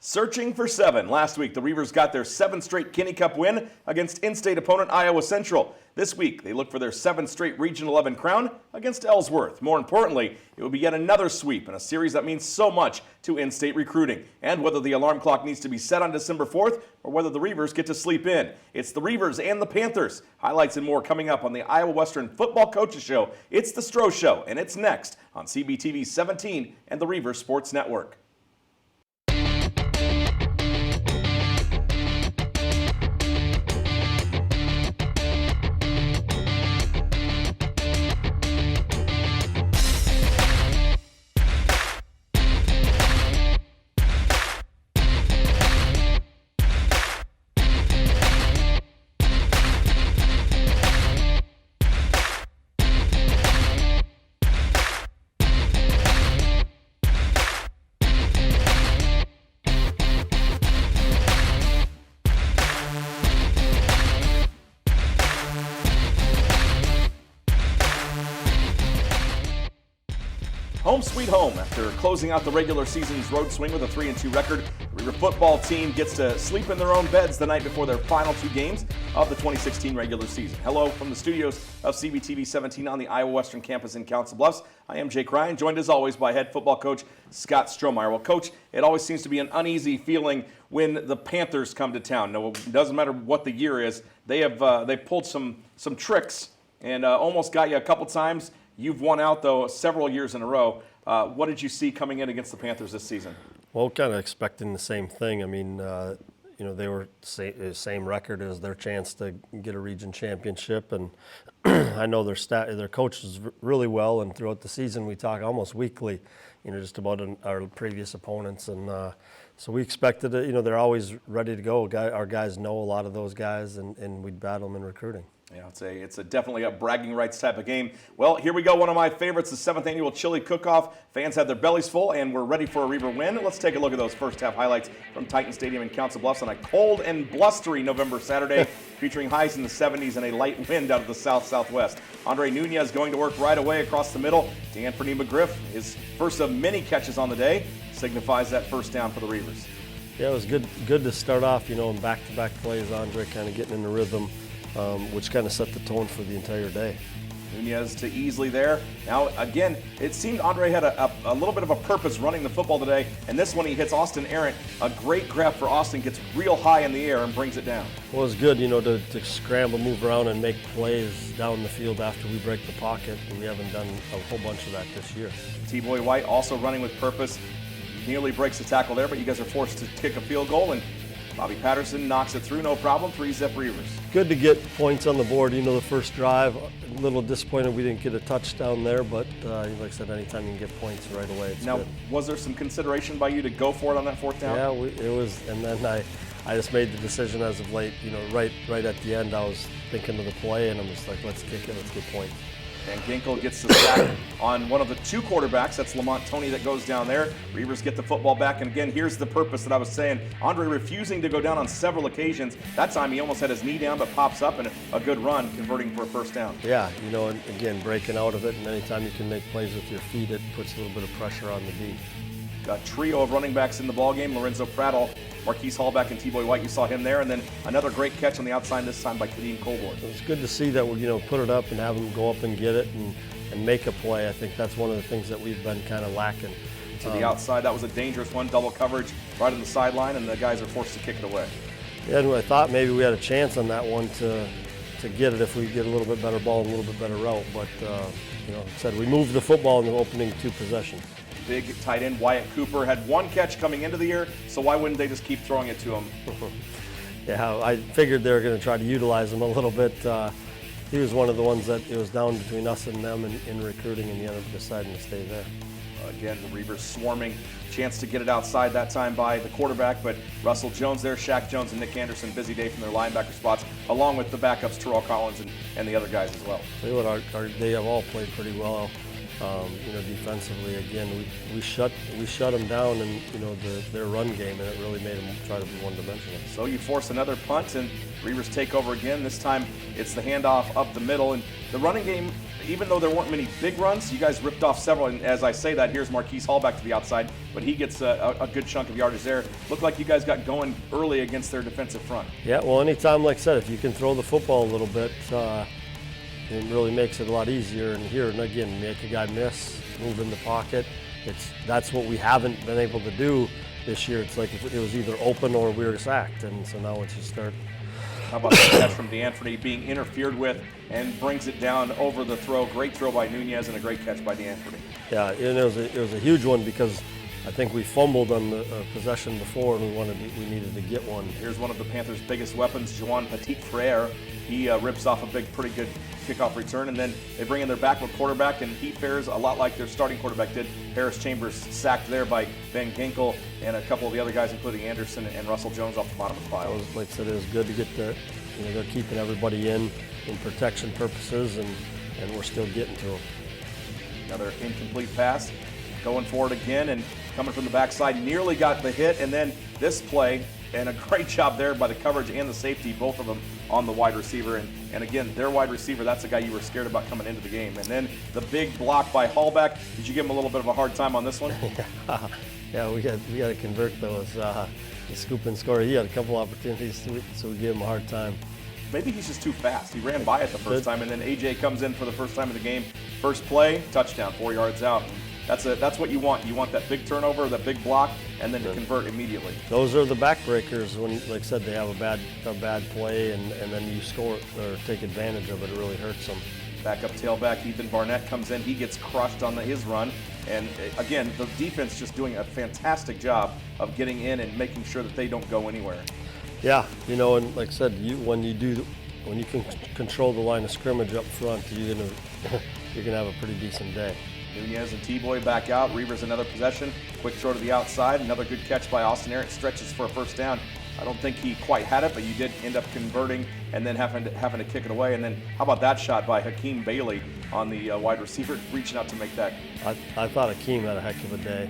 Searching for 7. Last week, the Reavers got their 7th straight Kinney Cup win against in-state opponent Iowa Central. This week, they look for their 7th straight Region 11 crown against Ellsworth. More importantly, it will be yet another sweep in a series that means so much to in-state recruiting, and whether the alarm clock needs to be set on December 4th or whether the Reavers get to sleep in. It's the Reavers and the Panthers. Highlights and more coming up on the Iowa Western Football Coaches Show. It's the Stroh Show, and it's next on CBTV 17 and the Reavers Sports Network. Home sweet home. After closing out the regular season's road swing with a 3-2 record, the Reaver football team gets to sleep in their own beds the night before their final 2 games of the 2016 regular season. Hello from the studios of CBTV 17 on the Iowa Western campus in Council Bluffs. I am Jake Ryan, joined as always by head football coach Scott Strohmeyer. Well, Coach, it always seems to be an uneasy feeling when the Panthers come to town. No, it doesn't matter what the year is. They pulled some tricks and almost got you a couple times. You've won out, though, several years in a row. What did you see coming in against the Panthers this season? Well, kind of expecting the same thing. I mean, they were same record as their chance to get a region championship, and I know their coaches really well. And throughout the season, we talk almost weekly, just about our previous opponents, and so we expected it. They're always ready to go. Our guys know a lot of those guys, and we'd battle them in recruiting. Yeah, it's definitely a bragging rights type of game. Well, here we go. One of my favorites, the 7th annual Chili Cook-Off. Fans had their bellies full, and we're ready for a Reaver win. Let's take a look at those first half highlights from Titan Stadium in Council Bluffs on a cold and blustery November Saturday, featuring highs in the 70s and a light wind out of the south-southwest. Andre Nunez going to work right away across the middle to Anthony McGriff. His first of many catches on the day signifies that first down for the Reavers. Yeah, it was good to start off, in back-to-back plays. Andre kind of getting in the rhythm. Which kind of set the tone for the entire day. Nunez to Easley there. Now, again, it seemed Andre had a little bit of a purpose running the football today, and this one he hits Austin Arendt. A great grab for Austin, gets real high in the air and brings it down. Well, it was good, to scramble, move around, and make plays down the field after we break the pocket, and we haven't done a whole bunch of that this year. T-Boy White also running with purpose. Nearly breaks the tackle there, but you guys are forced to kick a field goal, and Bobby Patterson knocks it through, no problem. 3-zip Reavers. Good to get points on the board. The first drive, a little disappointed we didn't get a touchdown there, but like I said, anytime you can get points right away, it's now, good. Was there some consideration by you to go for it on that 4th down? Yeah, it was, and then I just made the decision as of late, right at the end, I was thinking of the play, and I'm just like, let's kick it, let's get points. And Ginkel gets the sack on one of the 2 quarterbacks. That's Lamont Toney that goes down there. Reavers get the football back. And again, here's the purpose that I was saying. Andre refusing to go down on several occasions. That time he almost had his knee down, but pops up and a good run, converting for a first down. Yeah, and again, breaking out of it. And anytime you can make plays with your feet, it puts a little bit of pressure on the D. A trio of running backs in the ballgame. Lorenzo Prattle, Marquise Hallback, and T-Boy White. You saw him there. And then another great catch on the outside, this time by Kadeem Colborne. It's good to see that we put it up and have him go up and get it and make a play. I think that's one of the things that we've been kind of lacking. To the outside, that was a dangerous one. Double coverage right on the sideline, and the guys are forced to kick it away. Yeah, and I thought maybe we had a chance on that one to get it if we get a little bit better ball and a little bit better route. But, said we moved the football in the opening 2 possessions. Big tight end Wyatt Cooper had 1 catch coming into the year, so why wouldn't they just keep throwing it to him? Yeah, I figured they were going to try to utilize him a little bit. He was one of the ones that it was down between us and them in recruiting, and he ended up deciding to stay there. Again, the Reavers swarming. Chance to get it outside that time by the quarterback, but Russell Jones there, Shaq Jones and Nick Anderson, busy day from their linebacker spots, along with the backups, Terrell Collins and the other guys as well. Tell you what, they have all played pretty well. Defensively, again, we shut them down, and their run game, and it really made them try to be one-dimensional. So you force another punt, and Reavers take over again. This time it's the handoff up the middle, and the running game even though there weren't many big runs, you guys ripped off several. And as I say that, here's Marquise Hall back to the outside, but he gets a good chunk of yardage there. Looked like you guys got going early against their defensive front. Yeah, well, anytime, like I said, if you can throw the football a little bit, it really makes it a lot easier. And here, and again, make a guy miss, move in the pocket. That's what we haven't been able to do this year. It's like it was either open or we were sacked, and so now it's just start. How about the catch from DeAnthony being interfered with and brings it down over the throw. Great throw by Nunez and a great catch by DeAnthony. Yeah, and it was a huge one because I think we fumbled on the possession before, and we needed to get one. Here's one of the Panthers' biggest weapons, Juwan Petit-Frere. He rips off a pretty good kickoff return, and then they bring in their backup quarterback, and he fares a lot like their starting quarterback did. Harris Chambers sacked there by Ben Ginkel and a couple of the other guys, including Anderson and Russell Jones off the bottom of the pile. Like I said, it was good to get they're keeping everybody in protection purposes, and we're still getting to them. Another incomplete pass, going forward again, and coming from the backside, nearly got the hit, and then this play, and a great job there by the coverage and the safety, both of them on the wide receiver. And again, their wide receiver, that's a guy you were scared about coming into the game. And then the big block by Hallback. Did you give him a little bit of a hard time on this one? Yeah, we got to convert those. The scoop and score. He had a couple opportunities, so we gave him a hard time. Maybe he's just too fast. He ran by it the first time, and then AJ comes in for the first time in the game. First play, touchdown, 4 yards out. That's what you want. You want that big turnover, that big block, and then to convert immediately. Those are the backbreakers when, like I said, they have a bad play, and then you score or take advantage of it. It really hurts them. Backup tailback Ethan Barnett comes in. He gets crushed on his run. And again, the defense just doing a fantastic job of getting in and making sure that they don't go anywhere. Yeah, and like I said, when you can control the line of scrimmage up front, you're gonna have a pretty decent day. Nunez and T-Boy back out. Reavers another possession. Quick throw to the outside. Another good catch by Austin Eric. Stretches for a first down. I don't think he quite had it, but you did end up converting and then having to kick it away. And then how about that shot by Hakeem Bailey on the wide receiver, reaching out to make that. I thought Hakeem had a heck of a day.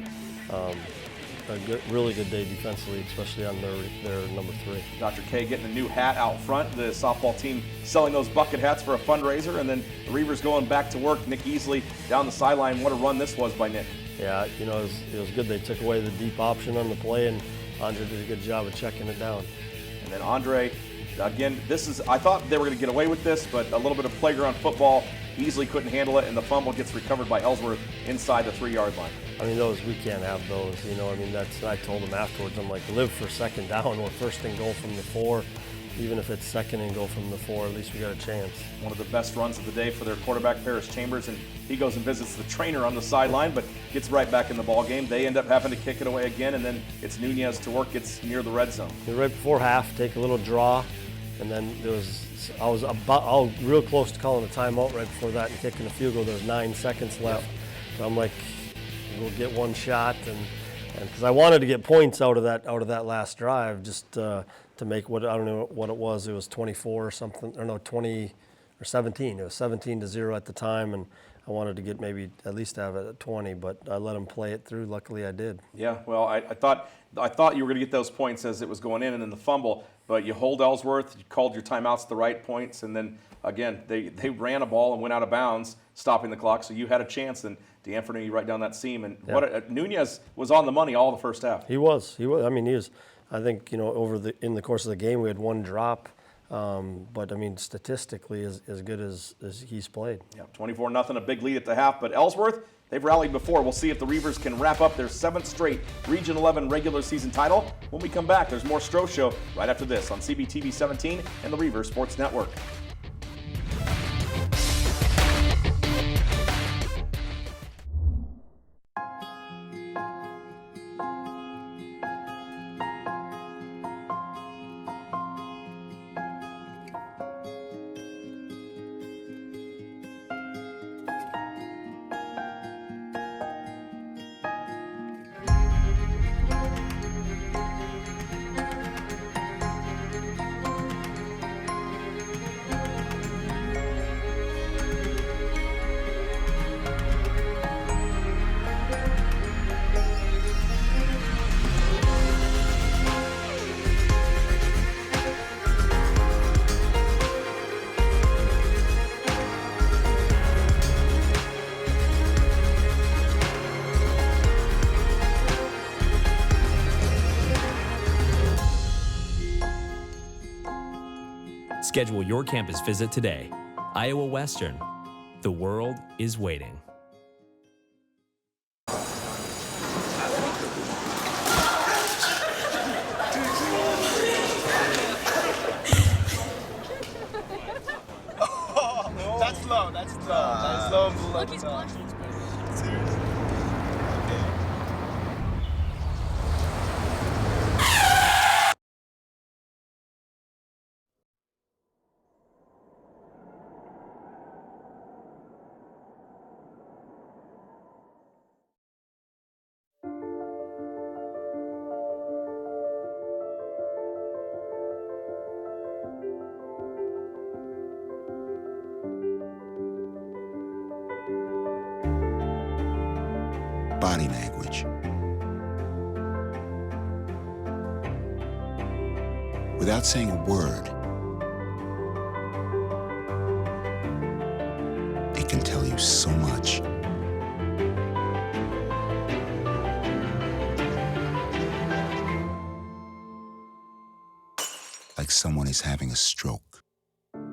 Really good day defensively, especially on their number 3. Dr. K getting a new hat out front. The softball team selling those bucket hats for a fundraiser, and then the Reavers going back to work. Nick Easley down the sideline. What a run this was by Nick. Yeah, it was good. They took away the deep option on the play, and Andre did a good job of checking it down. And then Andre, again, I thought they were going to get away with this, but a little bit of playground football. Easily couldn't handle it, and the fumble gets recovered by Ellsworth inside the 3-yard line. I mean, we can't have those. I told him afterwards, I'm like, live for second down or first and goal from the 4. Even if it's second and goal from the 4, at least we got a chance. One of the best runs of the day for their quarterback, Harris Chambers, and he goes and visits the trainer on the sideline, but gets right back in the ball game. They end up having to kick it away again, and then it's Nunez to work. Gets near the red zone. Right before half, take a little draw, and then I was real close to calling a timeout right before that and kicking a field goal. There was 9 seconds left, so I'm like, we'll get one shot, and because I wanted to get points out of that last drive, just to make I don't know what it was. It was 24 or something, or no, 20 or 17. It was 17-0 at the time, and I wanted to get maybe at least have it at 20, but I let them play it through. Luckily, I did. Yeah, well, I thought you were going to get those points as it was going in, and then the fumble. But you hold Ellsworth, you called your timeouts at the right points, and then again they ran a ball and went out of bounds, stopping the clock. So you had a chance, and DeAnthony right down that seam. And Nunez was on the money all the first half. He was. I mean, he was. I think in the course of the game we had one drop. But I mean, statistically, as good as he's played. Yeah, 24-0, a big lead at the half. But Ellsworth, they've rallied before. We'll see if the Reavers can wrap up their 7th straight Region 11 regular season title. When we come back, there's more Stroh Show right after this on CBTV 17 and the Reavers Sports Network. Schedule your campus visit today. Iowa Western. The world is waiting. That's low. That's low. Look, he's blushing. Seriously. Body language. Without saying a word, it can tell you so much. Like someone is having a stroke.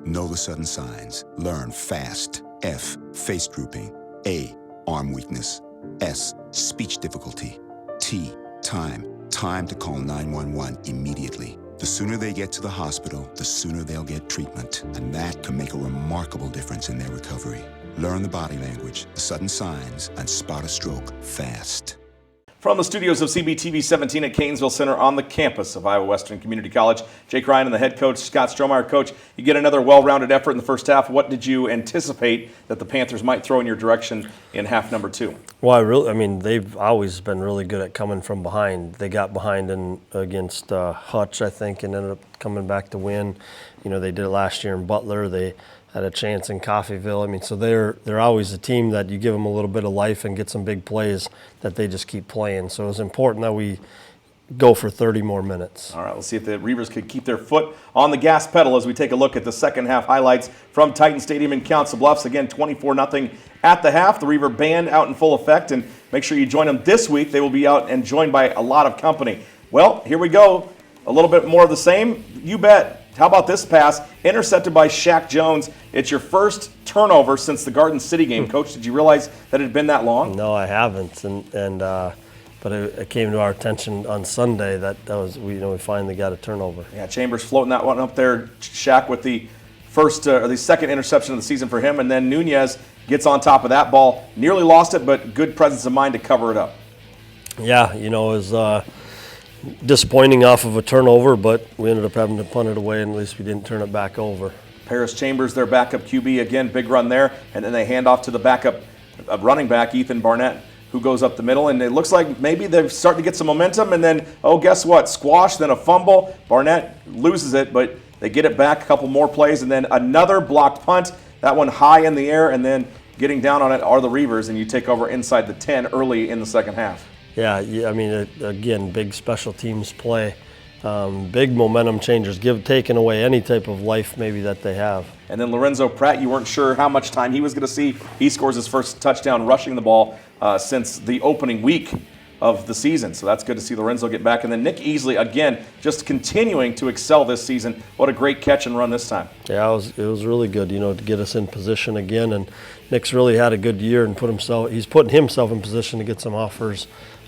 Know the sudden signs. Learn fast. F, face drooping. A, arm weakness. S, speech difficulty. T, time. Time to call 911 immediately. The sooner they get to the hospital, the sooner they'll get treatment. And that can make a remarkable difference in their recovery. Learn the body language, the sudden signs, and spot a stroke fast. From the studios of CBTV 17 at Canesville Center on the campus of Iowa Western Community College, Jake Ryan and the head coach, Scott Stroh. Coach, you get another well-rounded effort in the first half. What did you anticipate that the Panthers might throw in your direction in half number 2? Well, they've always been really good at coming from behind. They got behind against Hutch, I think, and ended up coming back to win. You know, they did it last year in Butler. They had a chance in Coffeyville. So they're always a team that you give them a little bit of life and get some big plays that they just keep playing. So it's important that we go for 30 more minutes. All right, we'll see if the Reavers could keep their foot on the gas pedal as we take a look at the second half highlights from Titan Stadium in Council Bluffs. Again, 24-0 at the half. The Reaver band out in full effect, and make sure you join them this week. They will be out and joined by a lot of company. Well, here we go. A little bit more of the same. You bet. How about this pass? Intercepted by Shaq Jones. It's your first turnover since the Garden City game. Coach, did you realize that it had been that long? No, I haven't. But it came to our attention on Sunday that was we finally got a turnover. Yeah, Chambers floating that one up there. Shaq with the first or the second interception of the season for him, and then Nunez gets on top of that ball. Nearly lost it, but good presence of mind to cover it up. Yeah, it was disappointing off of a turnover, but we ended up having to punt it away, and at least we didn't turn it back over. Paris Chambers, their backup QB, again, big run there, and then they hand off to the backup running back, Ethan Barnett, who goes up the middle, and it looks like maybe they're starting to get some momentum, and then, guess what? Squash, then a fumble. Barnett loses it, but they get it back, a couple more plays, and then another blocked punt, that one high in the air, and then getting down on it are the Reavers, and you take over inside the 10 early in the second half. Yeah, again, big special teams play, big momentum changers, taking away any type of life maybe that they have. And then Lorenzo Pratt, you weren't sure how much time he was going to see. He scores his first touchdown rushing the ball since the opening week of the season. So that's good to see Lorenzo get back. And then Nick Easley, again, just continuing to excel this season. What a great catch and run this time. Yeah, it was really good, to get us in position again. And Nick's really had a good year and he's putting himself in position to get some offers.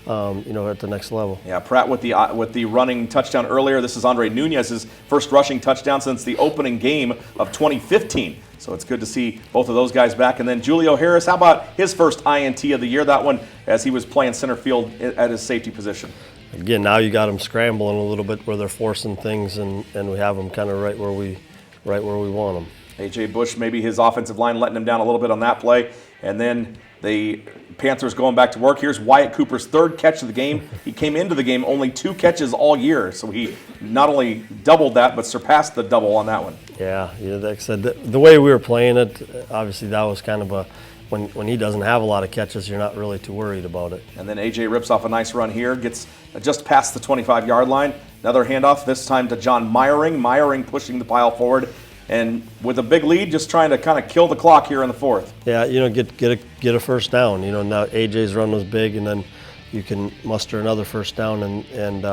At the next level. Yeah, Pratt with the running touchdown earlier. This is Andre Nunez's first rushing touchdown since the opening game of 2015. So it's good to see both of those guys back. And then Julio Harris, how about his first INT of the year? That one as he was playing center field at his safety position. Again, now you got them scrambling a little bit where they're forcing things, and we have them kind of right where we want them. A.J. Bush, maybe his offensive line letting him down a little bit on that play. And then the Panthers going back to work. Here's Wyatt Cooper's third catch of the game. He came into the game only 2 catches all year. So he not only doubled that, but surpassed the double on that one. Yeah, like I said, the way we were playing it, obviously that was kind of when he doesn't have a lot of catches, you're not really too worried about it. And then A.J. rips off a nice run here, gets just past the 25-yard line. Another handoff, this time to John Meyering. Meyering pushing the pile forward. And with a big lead, just trying to kind of kill the clock here in the fourth. Yeah, get a first down. Now AJ's run was big, and then you can muster another first down and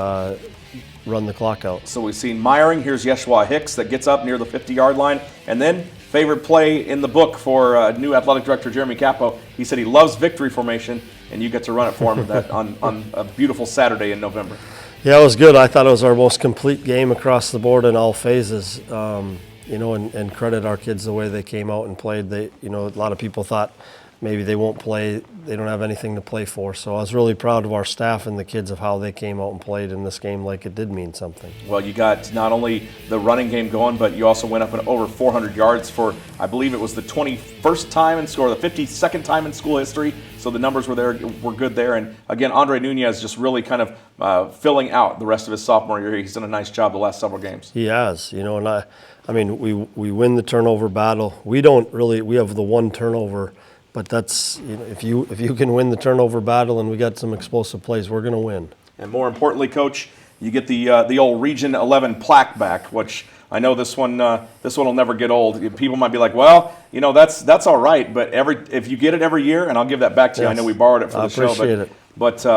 run the clock out. So we've seen Myring. Here's Yeshua Hicks that gets up near the 50-yard line. And then favorite play in the book for new athletic director Jeremy Capo. He said he loves victory formation, and you get to run it for him on a beautiful Saturday in November. Yeah, it was good. I thought it was our most complete game across the board in all phases. And credit our kids the way they came out and played. A lot of people thought maybe they won't play, they don't have anything to play for. So I was really proud of our staff and the kids of how they came out and played in this game like it did mean something. Well, you got not only the running game going, but you also went up and over 400 yards for, I believe it was the 21st time in school, or the 52nd time in school history. So the numbers were good there. And again, Andre Nunez just really kind of filling out the rest of his sophomore year. He's done a nice job the last several games. He has, and I mean, we win the turnover battle. We have the one turnover. But that's, if you can win the turnover battle and we got some explosive plays, we're going to win. And more importantly, Coach, you get the old Region 11 plaque back, which I know this one will never get old. People might be like, well, that's all right, but if you get it every year, and I'll give that back to you. I know we borrowed it for the show, appreciate it. But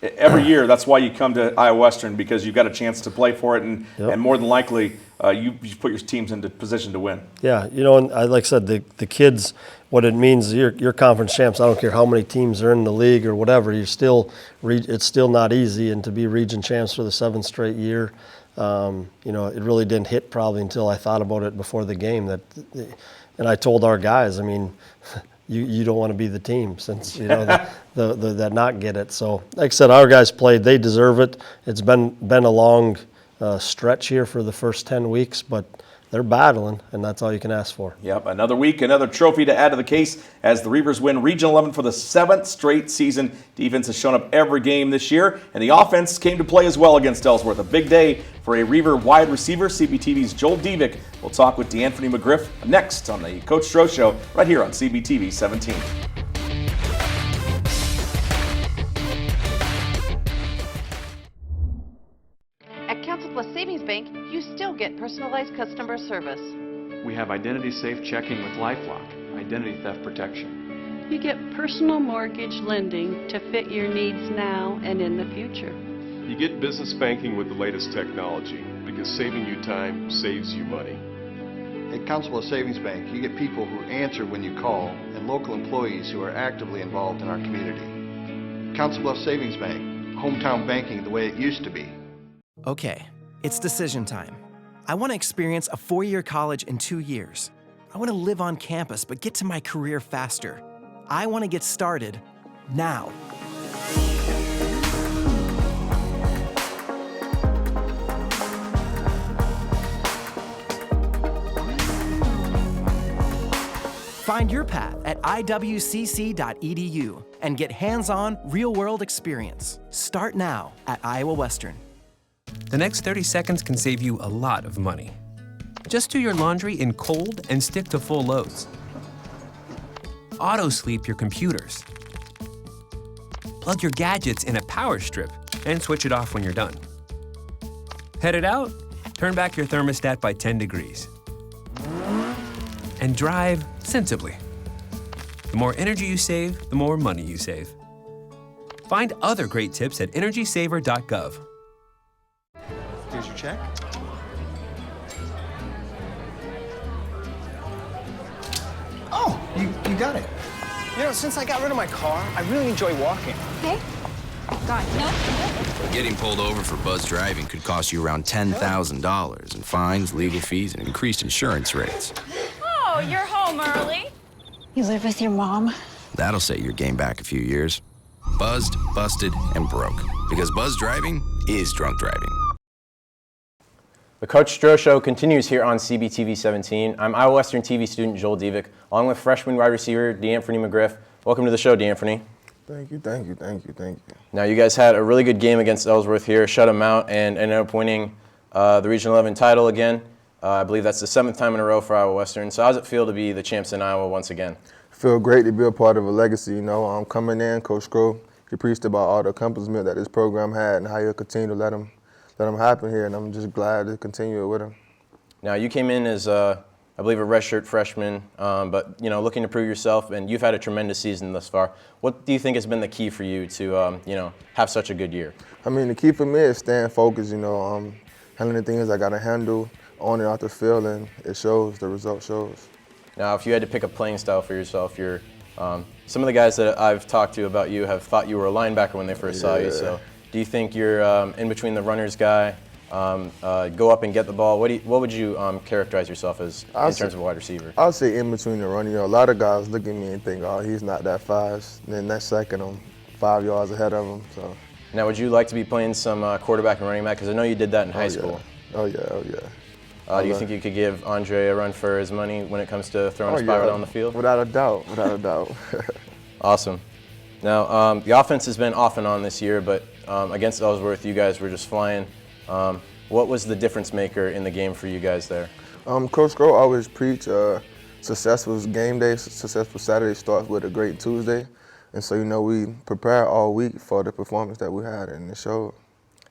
every year, that's why you come to Iowa Western, because you've got a chance to play for it, and more than likely, you put your teams into position to win. Yeah, and like I said, the kids, what it means, you're conference champs. I don't care how many teams are in the league or whatever. It's still not easy, and to be region champs for the 7th straight year, it really didn't hit probably until I thought about it before the game. And I told our guys, I mean, you don't want to be the team since that not get it. So like I said, our guys played. They deserve it. It's been a long stretch here for the first 10 weeks, but they're battling, and that's all you can ask for. Yep, another week, another trophy to add to the case as the Reavers win Region 11 for the 7th straight season. Defense has shown up every game this year, and the offense came to play as well against Ellsworth. A big day for a Reaver wide receiver. CBTV's Joel Divick will talk with D'Anthony McGriff next on the Coach Stroh Show right here on CBTV 17. Plus Savings Bank, you still get personalized customer service. We have identity safe checking with LifeLock, identity theft protection. You get personal mortgage lending to fit your needs now and in the future. You get business banking with the latest technology, because saving you time saves you money. At Council of Savings Bank, you get people who answer when you call and local employees who are actively involved in our community. Council Bluff Savings Bank, hometown banking the way it used to be. Okay, it's decision time. I want to experience a 4-year college in 2 years. I want to live on campus but get to my career faster. I want to get started now. Find your path at iwcc.edu and get hands-on, real-world experience. Start now at Iowa Western. The next 30 seconds can save you a lot of money. Just do your laundry in cold and stick to full loads. Auto-sleep your computers. Plug your gadgets in a power strip and switch it off when you're done. Headed out? Turn back your thermostat by 10 degrees. And drive sensibly. The more energy you save, the more money you save. Find other great tips at energysaver.gov. Here's your check. Oh, you got it. Since I got rid of my car, I really enjoy walking. Hey, God, no. Getting pulled over for buzz driving could cost you around $10,000 in fines, legal fees, and increased insurance rates. Oh, you're home early. You live with your mom? That'll set your game back a few years. Buzzed, busted, and broke. Because buzz driving is drunk driving. The Coach Stroh Show continues here on CBTV 17. I'm Iowa Western TV student Joel Divick, along with freshman wide receiver D'Anthony McGriff. Welcome to the show, D'Anthony. Thank you. Now, you guys had a really good game against Ellsworth here, shut them out, and ended up winning the Region 11 title again. I believe that's the 7th time in a row for Iowa Western. So how does it feel to be the champs in Iowa once again? Feel great to be a part of a legacy. Coming in, Coach Stroh, he preached about all the accomplishment that this program had and how he'll continue to let them happen here, and I'm just glad to continue it with him. Now, you came in as I believe, a redshirt freshman, but looking to prove yourself, and you've had a tremendous season thus far. What do you think has been the key for you to have such a good year? I mean, the key for me is staying focused. Handling the things I got to handle on and off the field, and it shows. The result shows. Now, if you had to pick a playing style for yourself, some of the guys that I've talked to about you have thought you were a linebacker when they first saw you. So, do you think you're in between the runners guy? Go up and get the ball. What would you characterize yourself as in terms of a wide receiver? I'll say in between the run. A lot of guys look at me and think, oh, he's not that fast. And then next second, I'm 5 yards ahead of him. So. Now, would you like to be playing some quarterback and running back? Because I know you did that in high school. Oh yeah. Do you think you could give Andre a run for his money when it comes to throwing a spiral down the field? Without a doubt. Awesome. Now, the offense has been off and on this year, but against Ellsworth, you guys were just flying. What was the difference maker in the game for you guys there? Coach Stroh always preach successful game day, successful Saturday starts with a great Tuesday. And so, we prepared all week for the performance that we had, and it showed.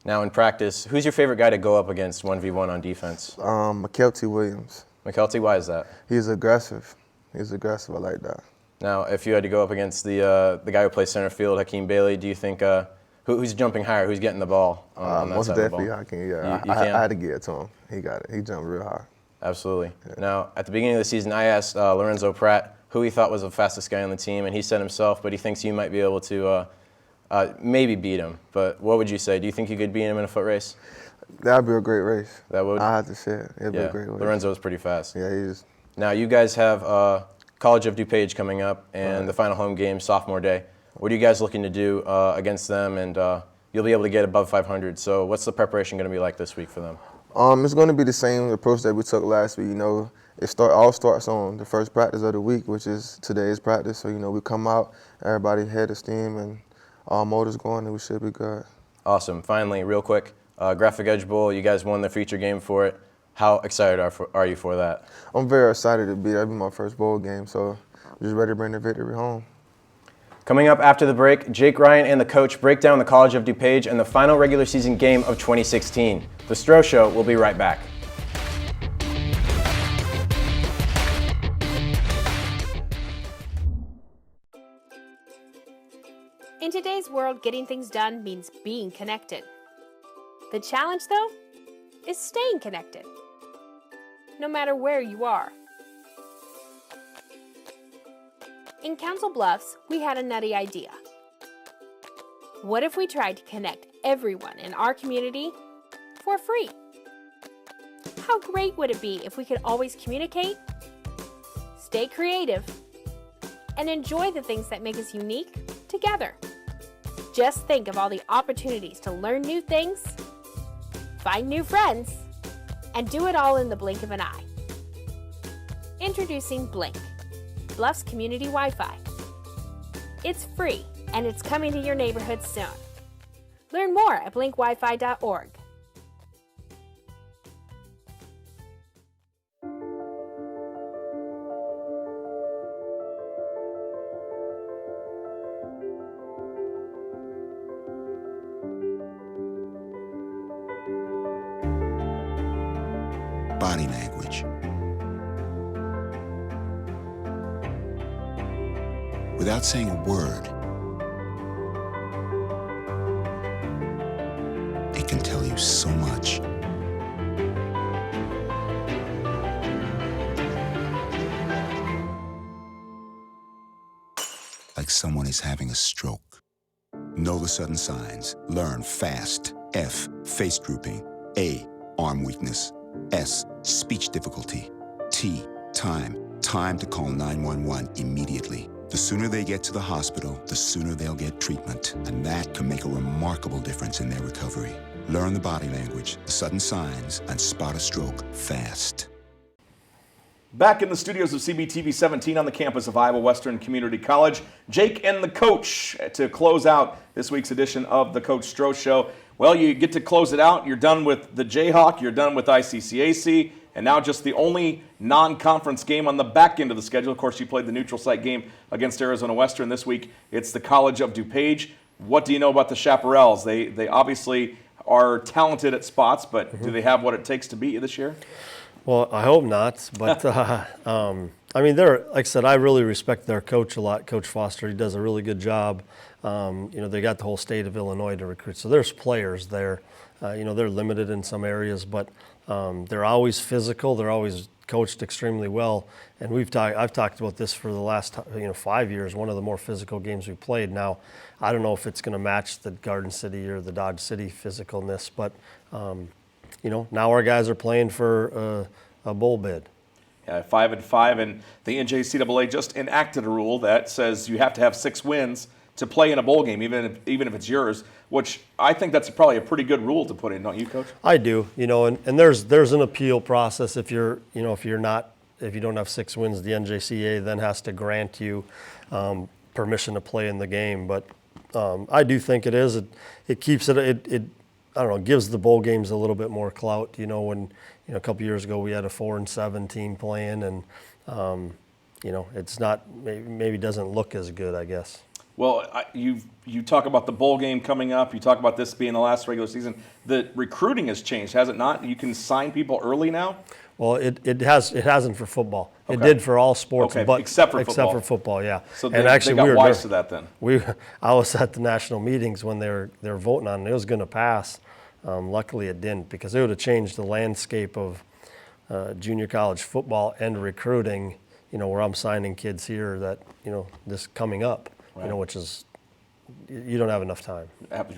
Now, in practice, who's your favorite guy to go up against 1v1 on defense? McKelty Williams. McKelty, why is that? He's aggressive. I like that. Now, if you had to go up against the guy who plays center field, Hakeem Bailey, do you think who's jumping higher? Who's getting the ball on that most side of the ball? Hakeem, I had to get it to him. He got it. He jumped real high. Absolutely. Yeah. Now, at the beginning of the season, I asked Lorenzo Pratt who he thought was the fastest guy on the team, and he said himself, but he thinks you might be able to maybe beat him. But what would you say? Do you think you could beat him in a foot race? That'd be a great race. That would? I have to say it. It'd be a great race. Lorenzo's pretty fast. Yeah, he is. Now, you guys have College of DuPage coming up and the final home game, sophomore day. What are you guys looking to do against them? And you'll be able to get above 500. So what's the preparation going to be like this week for them? It's going to be the same approach that we took last week. It all starts on the first practice of the week, which is today's practice. So, we come out, everybody head of steam, and all motors going, and we should be good. Awesome. Finally, real quick, Graphic Edge Bowl, you guys won the feature game for it. How excited are you for that? I'm very excited to be there. That'll be my first bowl game, so I'm just ready to bring the victory home. Coming up after the break, Jake Ryan and the coach break down the College of DuPage and the final regular season game of 2016. The Stroh Show will be right back. In today's world, getting things done means being connected. The challenge, though, is staying connected, no matter where you are. In Council Bluffs, we had a nutty idea. What if we tried to connect everyone in our community for free? How great would it be if we could always communicate, stay creative, and enjoy the things that make us unique together? Just think of all the opportunities to learn new things, find new friends, and do it all in the blink of an eye. Introducing Blink, Bluffs Community Wi-Fi. It's free, and it's coming to your neighborhood soon. Learn more at blinkwifi.org. Body language. Without saying a word, it can tell you so much. Like someone is having a stroke. Know the sudden signs. Learn fast. F, face drooping. A, arm weakness. S, speech difficulty. T, time. Time to call 911 immediately. The sooner they get to the hospital, the sooner they'll get treatment. And that can make a remarkable difference in their recovery. Learn the body language, the sudden signs, and spot a stroke fast. Back in the studios of CBTV 17 on the campus of Iowa Western Community College, Jake and the coach to close out this week's edition of the Coach Stroh Show. Well, you get to close it out. You're done with the Jayhawk. You're done with ICCAC. And now just the only non-conference game on the back end of the schedule. Of course, you played the neutral site game against Arizona Western this week. It's the College of DuPage. What do you know about the Chaparrals? They obviously are talented at spots, but do they have what it takes to beat you this year? Well, I hope not, but I mean, like I said, I really respect their coach a lot, Coach Foster. He does a really good job. They got the whole state of Illinois to recruit, so there's players there. They're limited in some areas, but they're always physical. They're always coached extremely well, and I've talked about this for the last 5 years. One of the more physical games we played. Now, I don't know if it's going to match the Garden City or the Dodge City physicalness, but now our guys are playing for a bowl bid. 5-5, and the NJCAA just enacted a rule that says you have to have 6 wins to play in a bowl game, even if it's yours. Which I think that's probably a pretty good rule to put in, don't you, Coach? I do, and there's an appeal process if you don't have 6 wins. The NJCAA then has to grant you permission to play in the game. But I do think it is. It keeps it. I don't know. Gives the bowl games a little bit more clout. When a couple years ago we had a 4-7 team playing, and it's not maybe doesn't look as good, I guess. Well, you talk about the bowl game coming up. You talk about this being the last regular season. The recruiting has changed, has it not? You can sign people early now. Well, it hasn't for football. Okay. It did for all sports, okay, but except for football, yeah. So and actually, they got wise to that then. I was at the national meetings when they were voting on it. It was going to pass. Luckily, it didn't, because it would have changed the landscape of junior college football and recruiting. Where I'm signing kids here that this coming up. Right. Which is, you don't have enough time.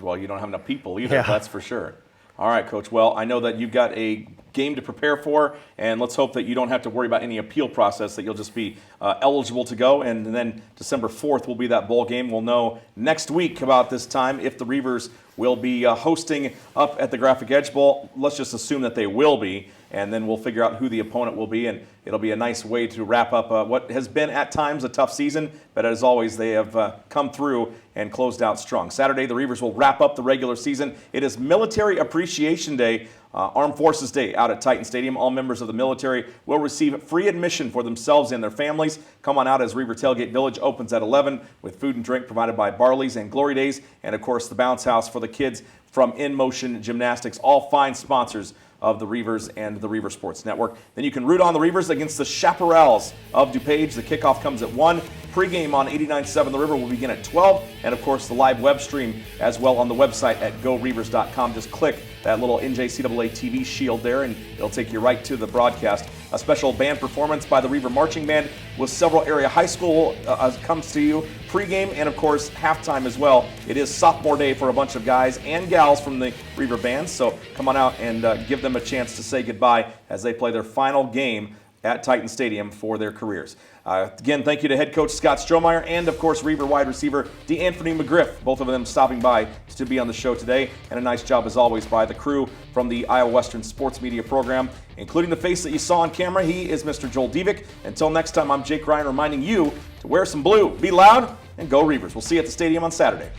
Well, you don't have enough people either, yeah. That's for sure. All right, Coach. Well, I know that you've got a game to prepare for, and let's hope that you don't have to worry about any appeal process, that you'll just be eligible to go. And then December 4th will be that bowl game. We'll know next week about this time if the Reavers will be hosting up at the Graphic Edge Bowl. Let's just assume that they will be, and then we'll figure out who the opponent will be, and it'll be a nice way to wrap up what has been at times a tough season, but as always, they have come through and closed out strong. Saturday, the Reavers will wrap up the regular season. It is Military Appreciation Day, Armed Forces Day out at Titan Stadium. All members of the military will receive free admission for themselves and their families. Come on out as Reaver Tailgate Village opens at 11 with food and drink provided by Barley's and Glory Days, and of course the bounce house for the kids from In Motion Gymnastics, all fine sponsors of the Reavers and the Reaver Sports Network. Then you can root on the Reavers against the Chaparrals of DuPage. The kickoff comes at 1. Pre-game on 89.7 The River will begin at 12. And, of course, the live web stream as well on the website at GoReavers.com. Just click that little NJCAA TV shield there, and it'll take you right to the broadcast. A special band performance by the Reaver Marching Band with several area high school comes to you pre-game and, of course, halftime as well. It is sophomore day for a bunch of guys and gals from the Reaver bands, so come on out and give them a chance to say goodbye as they play their final game at Titan Stadium for their careers. Again, thank you to head coach Scott Strohmeyer and, of course, Reaver wide receiver DeAnthony McGriff, both of them stopping by to be on the show today. And a nice job, as always, by the crew from the Iowa Western Sports Media Program, including the face that you saw on camera. He is Mr. Joel Dievik. Until next time, I'm Jake Ryan reminding you to wear some blue, be loud, and go Reavers. We'll see you at the stadium on Saturday.